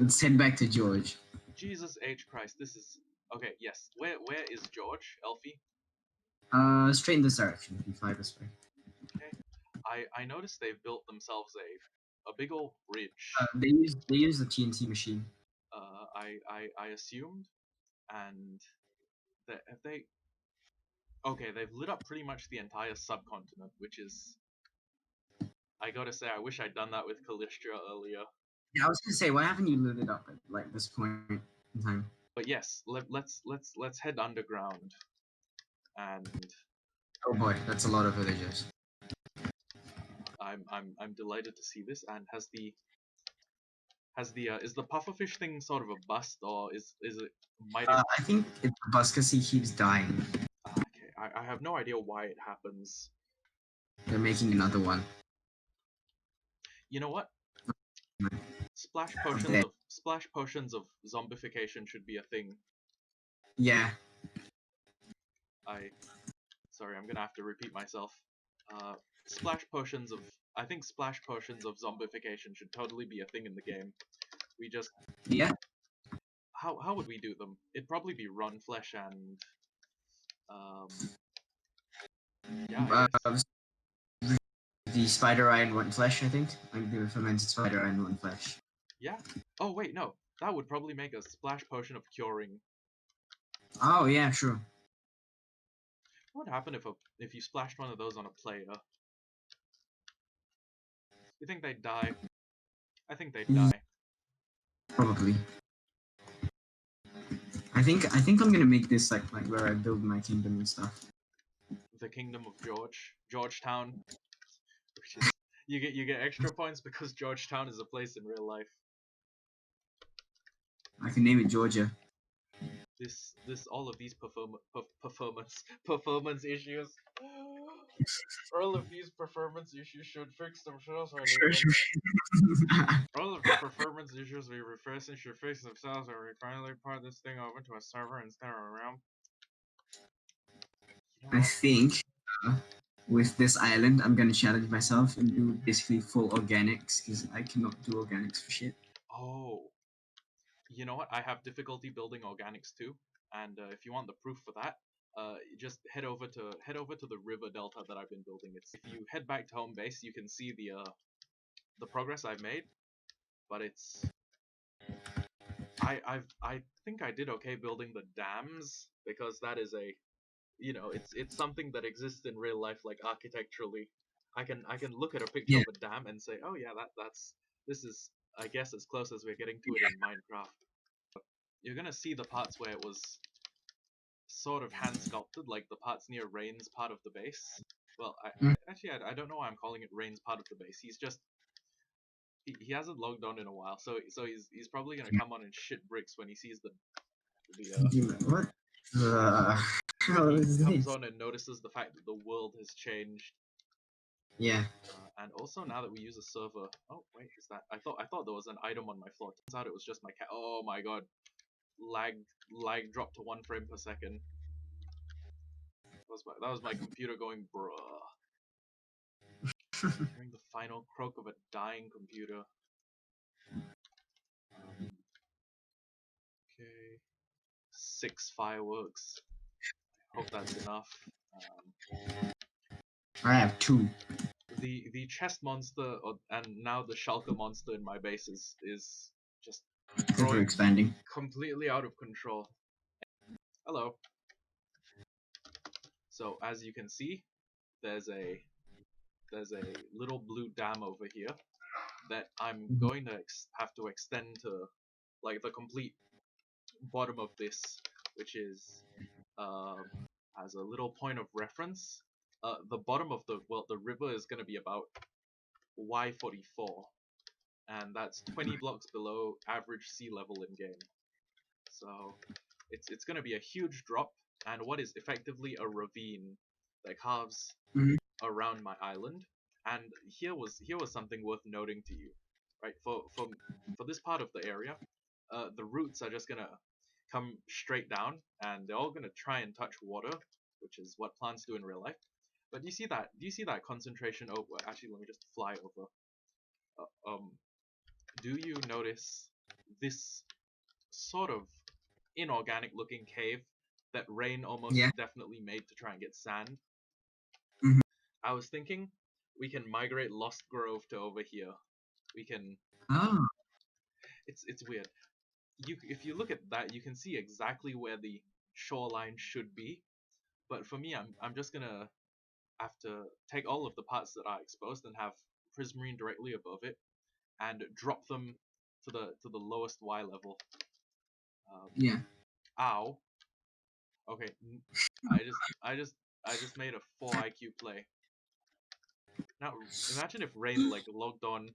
Let's head back to George. Jesus H Christ, this is okay. Yes, where is George? Elfi? Straight in this direction. If you fly this way. Okay. I noticed they've built themselves a big old bridge. They use the TNT machine. I assumed, and have they? Okay, they've lit up pretty much the entire subcontinent, which is. I gotta say, I wish I'd done that with Kalistria earlier. Yeah, I was gonna say, why haven't you lit it up at like this point in time? But yes, let's head underground, and Oh boy, that's a lot of villagers. I'm delighted to see this. And is the pufferfish thing sort of a bust, or is it might it? I think it's a bus because he keeps dying. Okay, I have no idea why it happens. They're making another one. You know what? Splash potions of zombification should be a thing. Yeah. Sorry, I'm gonna have to repeat myself. Splash potions of I think splash potions of zombification should totally be a thing in the game. We just Yeah. How would we do them? It'd probably be run flesh and yeah. I guess. The spider eye and rotten flesh, I think. Like the fermented spider eye and rotten flesh. Yeah. Oh wait, no. That would probably make a splash potion of curing. Oh yeah, sure. What would happen if you splashed one of those on a player? You think they'd die? I think they'd die. Probably. I think I'm gonna make this like where I build my kingdom and stuff. The Kingdom of Georgetown. Which is, you get extra points because Georgetown is a place in real life. I can name it Georgia. All of these performance issues. All of these performance issues should fix themselves. All of the performance issues we were facing should fix themselves when we finally port this thing over to a server instead of a realm. I think with this island, I'm gonna challenge myself and do basically full organics because I cannot do organics for shit. Oh, you know what? I have difficulty building organics too, and if you want the proof for that, just head over to the river delta that I've been building. If you head back to home base, you can see the progress I've made, but it's I think I did okay building the dams because that is it's something that exists in real life, like architecturally. I can look at a picture of a dam and say, oh yeah, this is I guess as close as we're getting to it in Minecraft. You're gonna see the parts where it was sort of hand sculpted, like the parts near Rain's part of the base. Well, I don't know why I'm calling it Rain's part of the base. He's just he hasn't logged on in a while, so he's probably gonna come on and shit bricks when he sees the what? He comes on and notices the fact that the world has changed. Yeah. And also now that we use a server. Oh wait, is that? I thought there was an item on my floor. Turns out it was just my cat. Oh my god, lag dropped to 1 frame per second. That was my computer going bruh. Hearing the final croak of a dying computer. Okay, 6 fireworks. I hope that's enough. I have 2. The chest monster and now the shulker monster in my base is just growing expanding completely out of control. Hello. So as you can see, there's a little blue dam over here that I'm going to have to extend to like the complete bottom of this, which is as a little point of reference. The bottom of the river is going to be about Y44, and that's 20 blocks below average sea level in game. So it's going to be a huge drop, and what is effectively a ravine that carves around my island. And here was something worth noting to you, right? For this part of the area, the roots are just gonna come straight down, and they're all gonna try and touch water, which is what plants do in real life. But do you see that concentration? Oh, well, actually, let me just fly over. Do you notice this sort of inorganic looking cave that Rain almost Yeah. definitely made to try and get sand. Mhm. I was thinking we can migrate Lost Grove to over here. We can. Oh. It's weird. If you look at that, you can see exactly where the shoreline should be. But for me, I'm just gonna have to take all of the parts that are exposed and have Prismarine directly above it, and drop them to the lowest Y level. Yeah. Ow. Okay. I just made a 4 IQ play. Now imagine if Rain like logged on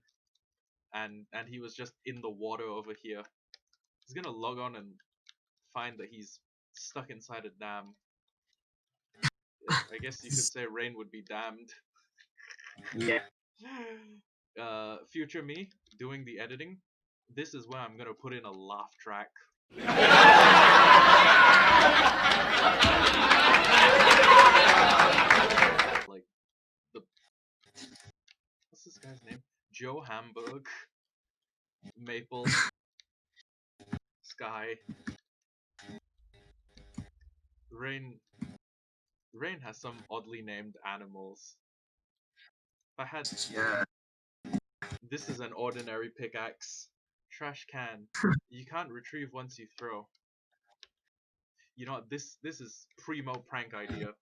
and he was just in the water over here. He's gonna log on and find that he's stuck inside a dam. I guess you could say Rain would be damned. Yeah. Future me doing the editing. This is where I'm gonna put in a laugh track. Like the what's this guy's name? Joe Hamburg, Maple, Sky, Rain. Rain has some oddly named animals. If I had Yeah. this is an ordinary pickaxe. Trash can. You can't retrieve once you throw. You know what? This is primo prank idea.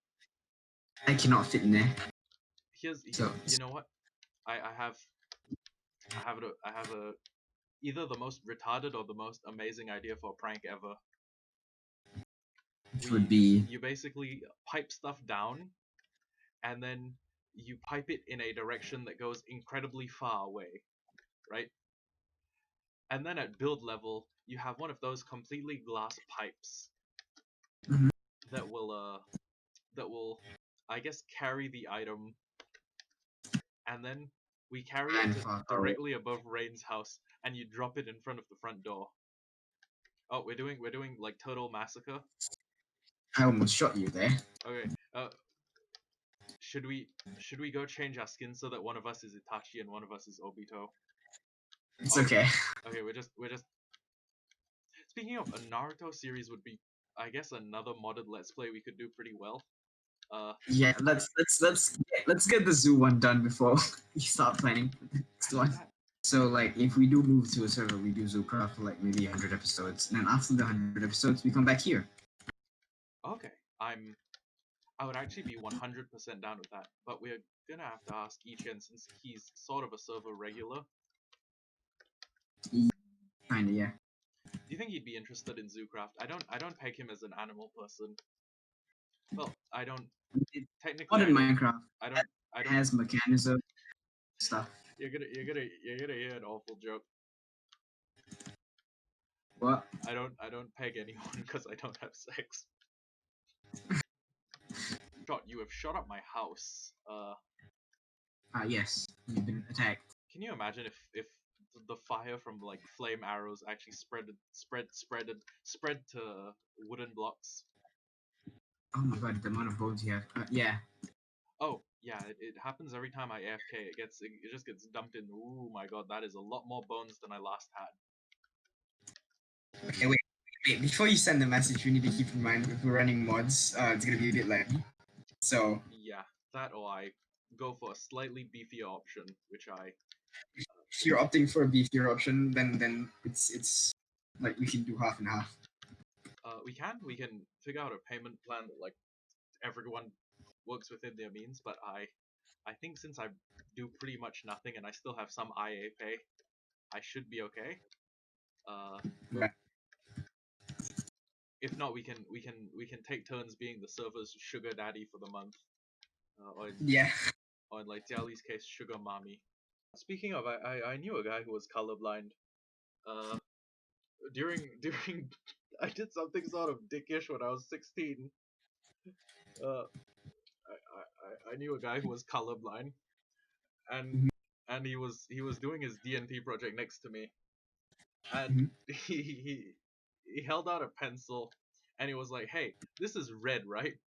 I cannot fit in there. So You know what? I have a either the most retarded or the most amazing idea for a prank ever. it would be You basically pipe stuff down, and then you pipe it in a direction that goes incredibly far away, right? And then at build level, you have one of those completely glass pipes Mhm. that will I guess carry the item, and then we carry it and to far away. directly above Rain's house, and you drop it in front of the front door. Oh, we're doing like Turtle Massacre. I almost shot you there. Okay. Should we go change our skin so that one of us is Itachi and one of us is Obito? It's Oh, okay. okay, we're just speaking of, a Naruto series would be, I guess, another modded let's play we could do pretty well. Yeah, let's get the zoo one done before you start planning for the next one. that So like if we do move to a server, we do Zoocraft for like maybe 100 episodes, and then after the 100 episodes, we come back here. okay, I would actually be 100% down with that, but we're gonna have to ask Ichen since he's sort of a server regular. Kinda, yeah. Do you think he'd be interested in Zoocraft? I don't peg him as an animal person. Well, I don't technically Modern Minecraft I don't has mechanism stuff. you're gonna hear an awful joke. What? I don't peg anyone because I don't have sex. God, you have shot up my house. Yes, you've been attacked. Can you imagine if the fire from like flame arrows actually spread to wooden blocks? Oh my god, the amount of bones you have. Yeah. Oh yeah, it happens every time I AFK. It just gets dumped in. Oh my god, that is a lot more bones than I last had. Okay, wait. Before you send the message, we need to keep in mind if we're running mods, it's gonna be a bit laggy. So Yeah, that or I go for a slightly beefier option, which I if you're opting for a beefier option, then it's like we can do half and half. we can figure out a payment plan that like everyone works within their means. But I think since I do pretty much nothing and I still have some IA pay, I should be okay. Uh, Right. if not, we can take turns being the server's sugar daddy for the month, Yeah. or in like Jiali's case, sugar mommy. Speaking of, I knew a guy who was colorblind. Uh, during I did something sort of dickish when I was 16. Uh, I knew a guy who was colorblind, and Mhm. he was doing his DNP project next to me, and Mhm. he held out a pencil, and he was like, "Hey, this is red, right?"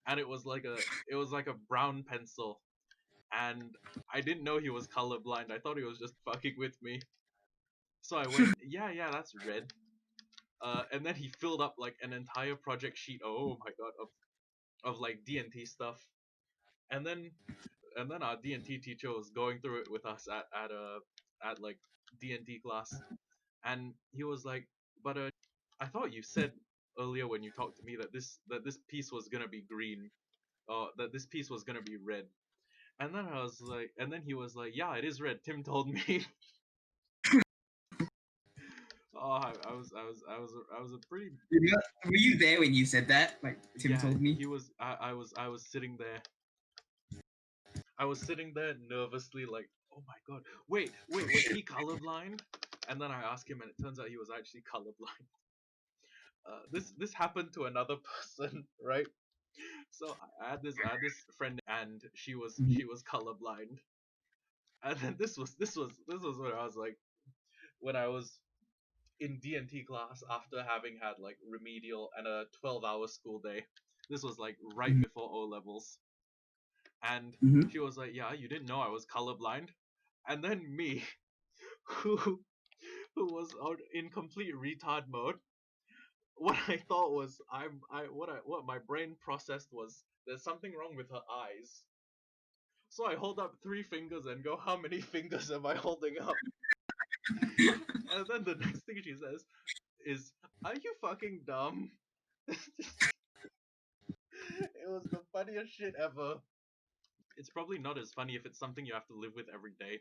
And it was like a brown pencil, and I didn't know he was colorblind. I thought he was just fucking with me. So I went, yeah, that's red. And then he filled up like an entire project sheet. Oh my god, of like D&T stuff. And then our D&T teacher was going through it with us at like D&T class, and he was like, "But I thought you said earlier when you talked to me that this piece was gonna be green, or that this piece was gonna be red." And then I was like, and then he was like, "Yeah, it is red. Tim told me." Oh, I was a pretty Were you there when you said that? Like Tim yeah. told me. He was I was sitting there. I was sitting there nervously, like, oh my god, wait, was he colorblind? And then I asked him, and it turns out he was actually colorblind. This happened to another person, right? So I had this friend, and Mhm. she was colorblind. And then this was when I was like, when I was in D&T class after having had like remedial and a 12-hour school day. This was like right Mhm. before O levels, and Mhm. she was like, "Yeah, you didn't know I was colorblind." And then me, who who was out in complete retard mode, what I thought was what my brain processed was there's something wrong with her eyes. So I hold up three fingers and go, how many fingers am I holding up? And then the next thing she says is, "Are you fucking dumb?" It was the funniest shit ever. It's probably not as funny if it's something you have to live with every day,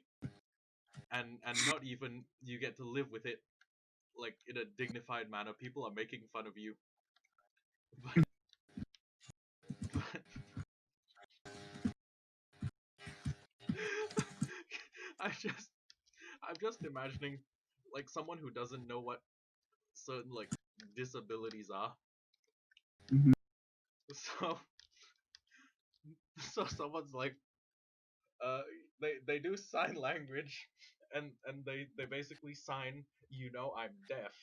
and not even you get to live with it like in a dignified manner. People are making fun of you, but, but I just I'm just imagining like someone who doesn't know what certain like disabilities are. Mhm. So so someone's like, uh, they do sign language, and they basically sign, I'm deaf,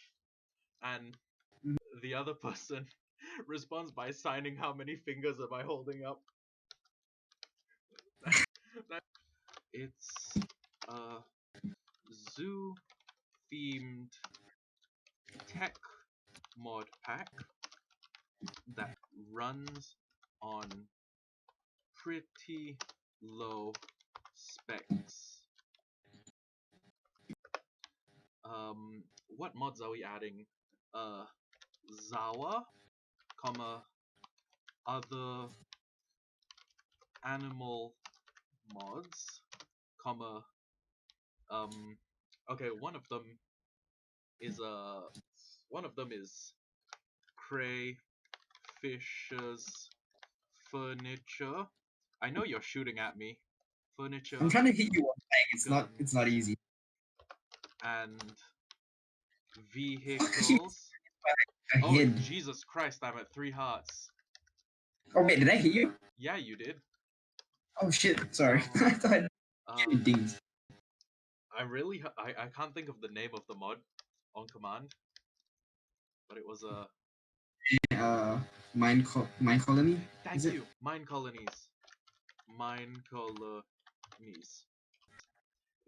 and the other person responds by signing how many fingers am I holding up. That it's a zoo themed tech mod pack that runs on pretty low specs. What mods are we adding? Uh, Zawa, comma, other animal mods, comma, um, okay, is one of them is crayfish's furniture. I know you're shooting at me. I'm Furniture, trying to hit you one thing. It's not. It's not guns, easy. and Shit, vehicles. a Oh, head. Jesus Christ, I'm at 3 hearts. Oh wait, did I hit you? Yeah, you did. Oh shit. Sorry. I Zawa. thought Uh, it dings. I can't think of the name of the mod on command, but it was a. Uh, mine colony. Is Thank it? you, Mine Colonies. Mine Colonies.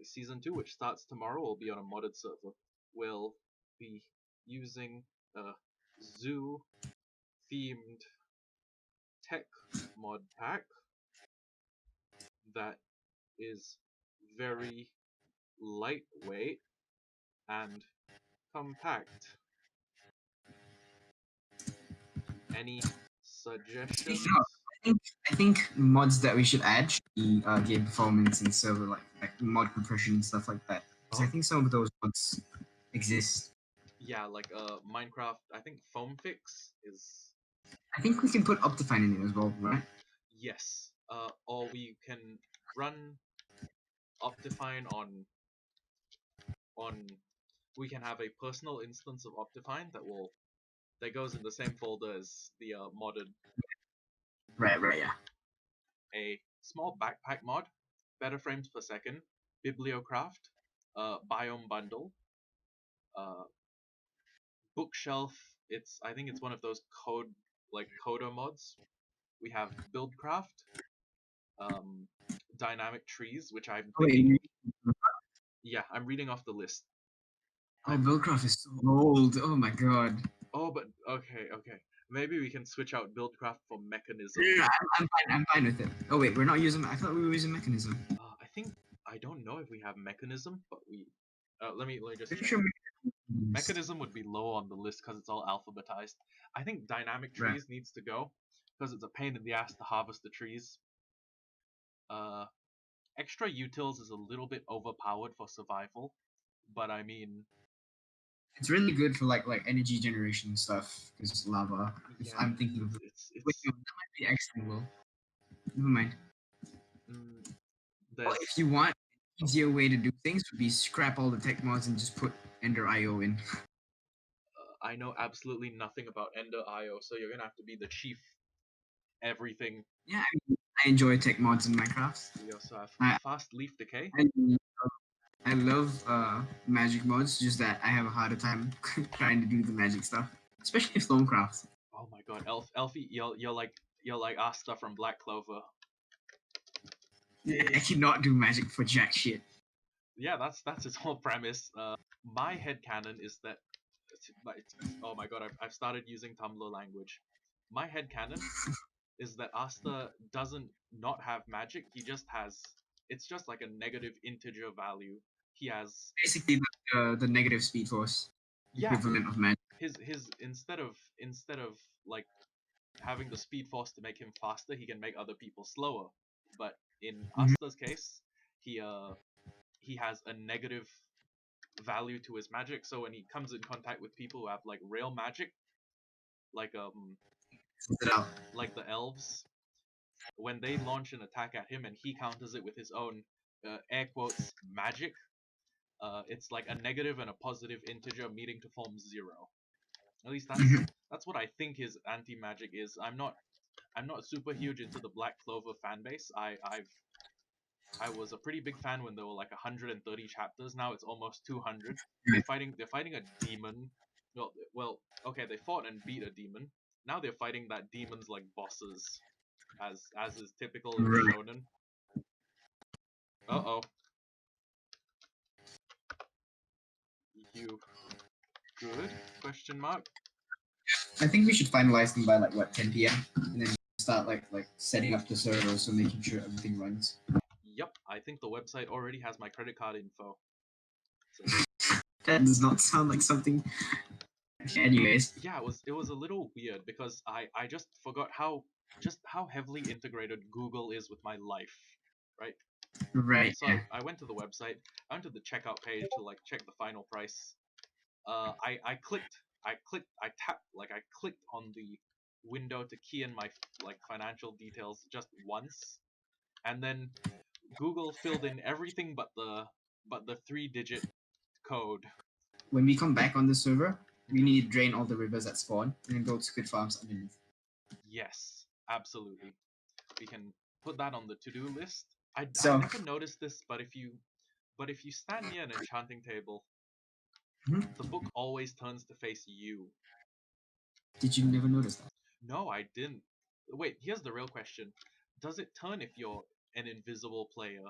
Season 2, which starts tomorrow, will be on a modded server. We'll be using a zoo themed tech mod pack that is very lightweight and compact. Any Speaking of, suggestions? I think mods that we should add should be game performance and server like mod compression and stuff like that. Because I Oh, think some of those mods exist. yeah, like Minecraft. I think Foam Fix is I think we can put Optifine in it as well, right? yes. Or we can run Optifine on. We can have a personal instance of Optifine that goes in the same folder as the modded. Right, right, yeah. A small backpack mod, better frames per second, Bibliocraft, biome bundle, uh, bookshelf. I think it's one of those coder mods. We have buildcraft, um, dynamic trees, which I'm Oh, thinking. wait, Yeah, I'm reading off the list. Oh, Buildcraft is so old. Oh my god. Oh, but okay. Maybe we can switch out Buildcraft for Mechanism. Yeah, I'm fine with it. Oh wait, we're not using. I thought we were using Mechanism. I think I don't know if we have Mechanism, but we. Let me just Pretty check. sure. Mechanism would be low on the list because it's all alphabetized. I think Dynamic Right. Trees needs to go because it's a pain in the ass to harvest the trees. Extra utils is a little bit overpowered for survival, but I mean, It's really good for like energy generation stuff because it's lava. If yeah, I'm thinking of it. Wait, it's no, that might be actionable. Never mind. mm, Well, there's if you want an easier way to do things, would be scrap all the tech mods and just put Ender IO in. I know absolutely nothing about Ender IO, so you're gonna have to be the chief everything. Yeah, I enjoy tech mods in Minecraft. We also have I Fast Leaf Decay. I, I love magic mods. Just that I have a harder time trying to do the magic stuff, especially Stonecraft. Oh my god, Elfie, you're like Asta from Black Clover. I cannot do magic for jack shit. Yeah, that's its whole premise. My headcanon is that oh my god, I've started using Tumblr language. My headcanon is that Asta doesn't not have magic. He just has. It's just like a negative integer value. He has. Basically, the negative speed force Yeah, equivalent of magic. his instead of like having the speed force to make him faster, he can make other people slower. But in Mhm. Asta's case, he has a negative value to his magic. So when he comes in contact with people who have like real magic, like like the elves, when they launch an attack at him and he counters it with his own air quotes magic, it's like a negative and a positive integer meeting to form 0. At least that's what I think his anti magic is. I'm not super huge into the Black Clover fan base. I was a pretty big fan when there were like 130 chapters. Now it's almost 200. They're fighting a demon. Okay, they fought and beat a demon. Now they're fighting that demon's like bosses, as is typical in Right. shonen. Uh oh, you good? Question mark. I think we should finalize them by like what 10 p.m. and then start like setting up the server, so making sure everything runs. Yep, I think the website already has my credit card info. So That does not sound like something. Anyways, yeah, it was a little weird because I just forgot how heavily integrated Google is with my life, right? right. So Yeah. I went to the website, I went to the checkout page to like check the final price. I clicked on the window to key in my like financial details just once, and then Google filled in everything but the 3-digit code. When we come back on the server, we need to drain all the rivers that spawn and then build squid farms underneath. Yes, absolutely. We can put that on the to-do list. I So, never noticed this, but if you stand near an enchanting table, mhm. the book always turns to face you. Did you never notice that? No, I didn't. Wait, here's the real question. Does it turn if you're an invisible player?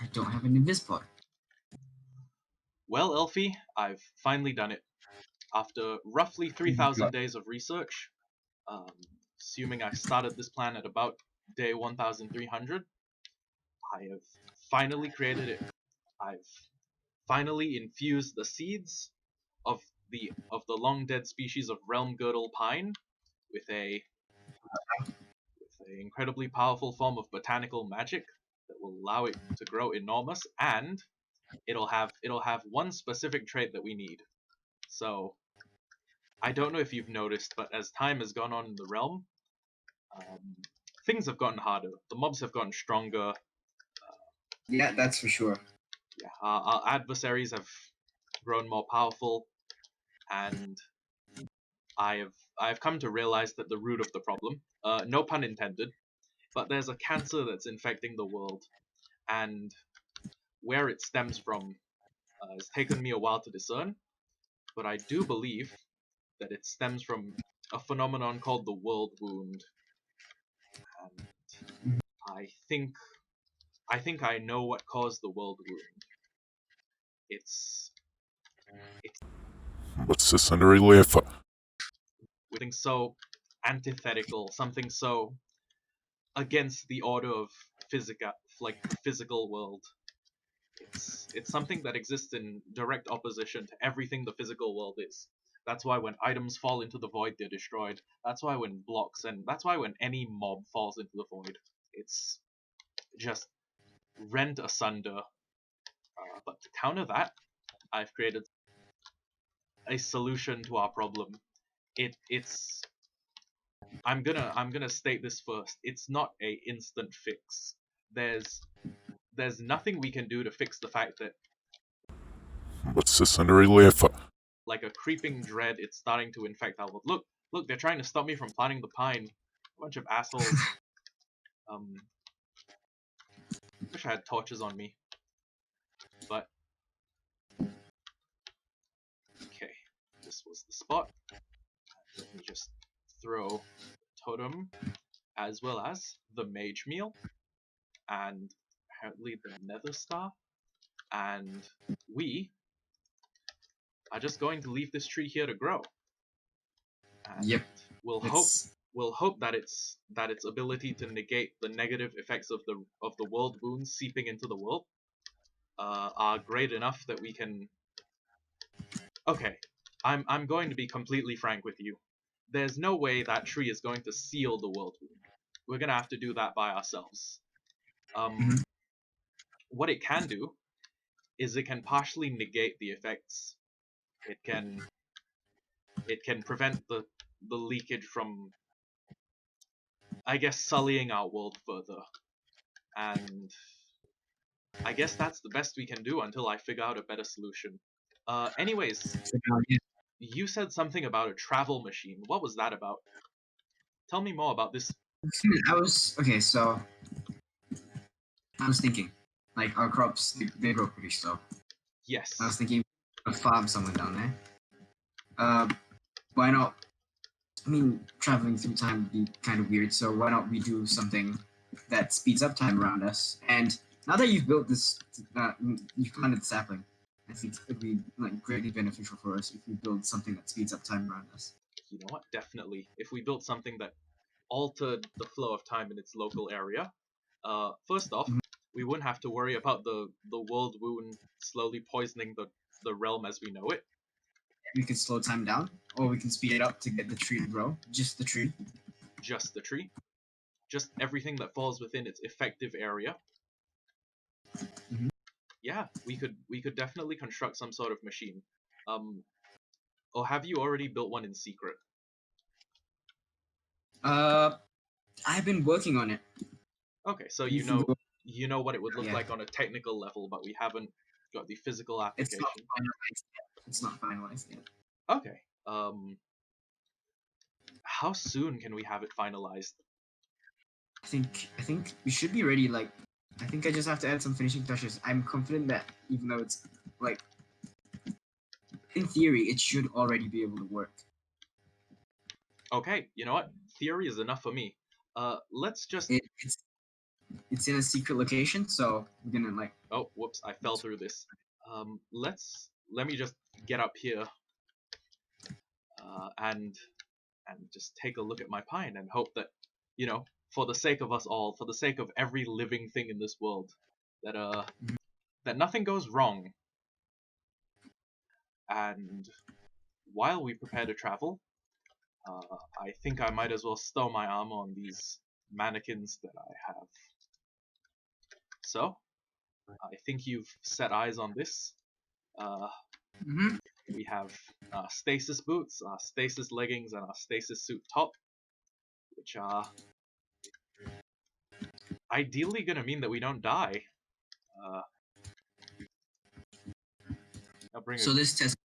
I don't have an invis Well, Elfie, I've finally done it. After roughly 3,000 days of research, um, assuming I started this plan at about day 1,300, I have finally created it. I've finally infused the seeds of the long dead species of realm girdle pine with a incredibly powerful form of botanical magic that will allow it to grow enormous, and it'll have one specific trait that we need. So I don't know if you've noticed, but as time has gone on in the realm, um, things have gotten harder. The mobs have gotten stronger. Yeah, that's for sure. Yeah, our adversaries have grown more powerful, and I've come to realize that the root of the problem, no pun intended, but there's a cancer that's infecting the world, and where it stems from has taken me a while to discern, but I do believe that it stems from a phenomenon called the world wound, and I think I know what caused the world wound. It's What's this under Elfi? something so antithetical, something so against the order of physica, like the physical world. It's something that exists in direct opposition to everything the physical world is. That's why when items fall into the void, they're destroyed. That's why when blocks and that's why when any mob falls into the void, it's just rent asunder. But to counter that, I've created a solution to our problem. It's I'm gonna state this first. It's not a instant fix. There's nothing we can do to fix the fact that What's this under Elfi? like a creeping dread, it's starting to infect our world. Look, they're trying to stop me from planting the pine. A bunch of assholes. Wish I had torches on me. But okay, this was the spot. Let me just throw totem as well as the mage meal and apparently the nether star, and we are just going to leave this tree here to grow. And Yep. we'll hope that its ability to negate the negative effects of the world wounds seeping into the world are great enough that we can. Okay, I'm going to be completely frank with you. There's no way that tree is going to seal the world wound. We're gonna have to do that by ourselves. What it can do is it can partially negate the effects. It can prevent the leakage from, I guess, sullying our world further. And I guess that's the best we can do until I figure out a better solution. Anyways, you said something about a travel machine. What was that about? Tell me more about this. So I was thinking, like our crops, they grow pretty slow. Yes. I was thinking a farm somewhere down there. Why not? I mean, traveling through time would be kind of weird, so why not we do something that speeds up time around us? And now that you've built this, you've planted the sapling, I think it would be like greatly beneficial for us if we build something that speeds up time around us. You know what? Definitely. If we built something that altered the flow of time in its local area, first off, we wouldn't have to worry about the world wound slowly poisoning the realm as we know it. We can slow time down, or we can speed it up to get the tree to grow. Just the tree. Just the tree. Just everything that falls within its effective area. Yeah, we could definitely construct some sort of machine. Or have you already built one in secret? I've been working on it. Okay, so you know what it would look like on a technical level, but we haven't got the physical application. It's not finalized yet. Okay. How soon can we have it finalized? I think we should be ready. Like, I think I just have to add some finishing touches. I'm confident that even though it's like, in theory, it should already be able to work. Okay, you know what? Theory is enough for me. Let's just. It's in a secret location, so we're gonna like. Oh, whoops! I fell through this. Let me just get up here. And just take a look at my pine and hope that, you know, for the sake of us all, for the sake of every living thing in this world, that that nothing goes wrong. And while we prepare to travel, I think I might as well stow my armor on these mannequins that I have. So, I think you've set eyes on this. We have stasis boots, stasis leggings, and our stasis suit top, which are ideally going to mean that we don't die. So this test.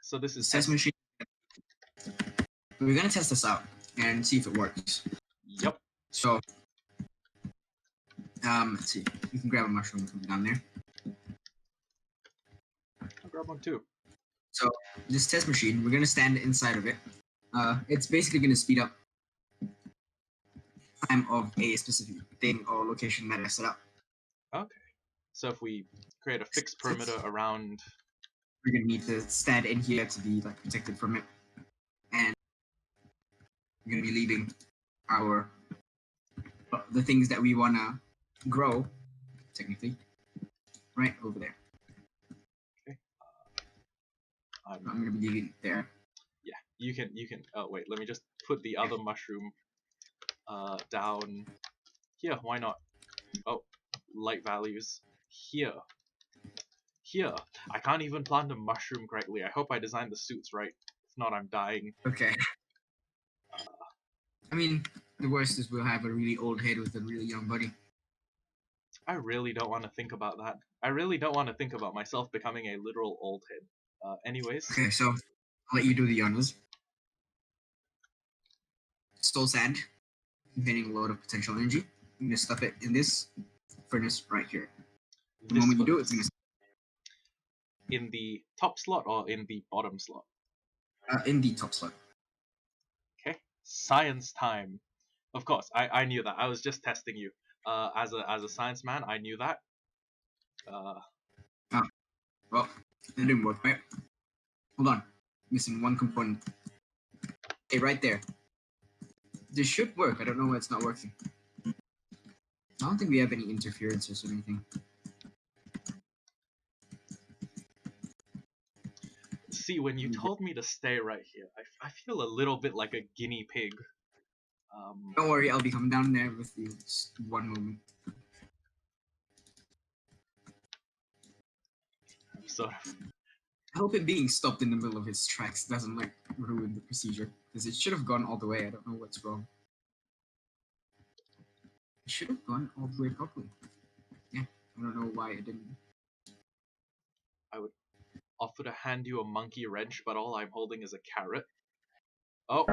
So this is test machine. We're gonna test this out and see if it works. Yep. So, let's see. You can grab a mushroom from down there. I'll grab one too. So this test machine, we're gonna stand inside of it. It's basically gonna speed up time of a specific thing or location that I set up. Okay. So if we create a fixed perimeter around, We're gonna need to stand in here to be like protected from it, and we're gonna be leaving our the things that we wanna grow, technically, right over there. I'm I'm gonna be leaving it there. yeah, you can. Oh wait, let me just put the other mushroom down here. Why not? Oh, light values here. Here, I can't even plant a mushroom correctly. I hope I designed the suits right. If not, I'm dying. Okay. I mean, the worst is we'll have a really old head with a really young body. I really don't want to think about that. I really don't want to think about myself becoming a literal old head. Anyways, Okay, so I'll let you do the honors. Soul sand, containing a lot of potential energy. I'm gonna stuff it in this furnace right here. The this moment you do it, furnace, it's in the top slot or in the bottom slot? gonna in the top slot. Okay, science time. Of course, I knew that. I was just testing you. As a science man, I knew that. Well, it didn't work, right? Hold on, missing one component. Hey, right there. This should work. I don't know why it's not working. I don't think we have any interferences or anything. See, when you told me to stay right here, I feel a little bit like a guinea pig. Don't worry, I'll be coming down there with you. Just one moment. Sort of. I hope it being stopped in the middle of his tracks doesn't like ruin the procedure, because it should have gone all the way. I don't know what's wrong. It should have gone all the way properly. Yeah, I don't know why it didn't. I would offer to hand you a monkey wrench, but all I'm holding is a carrot. Oh.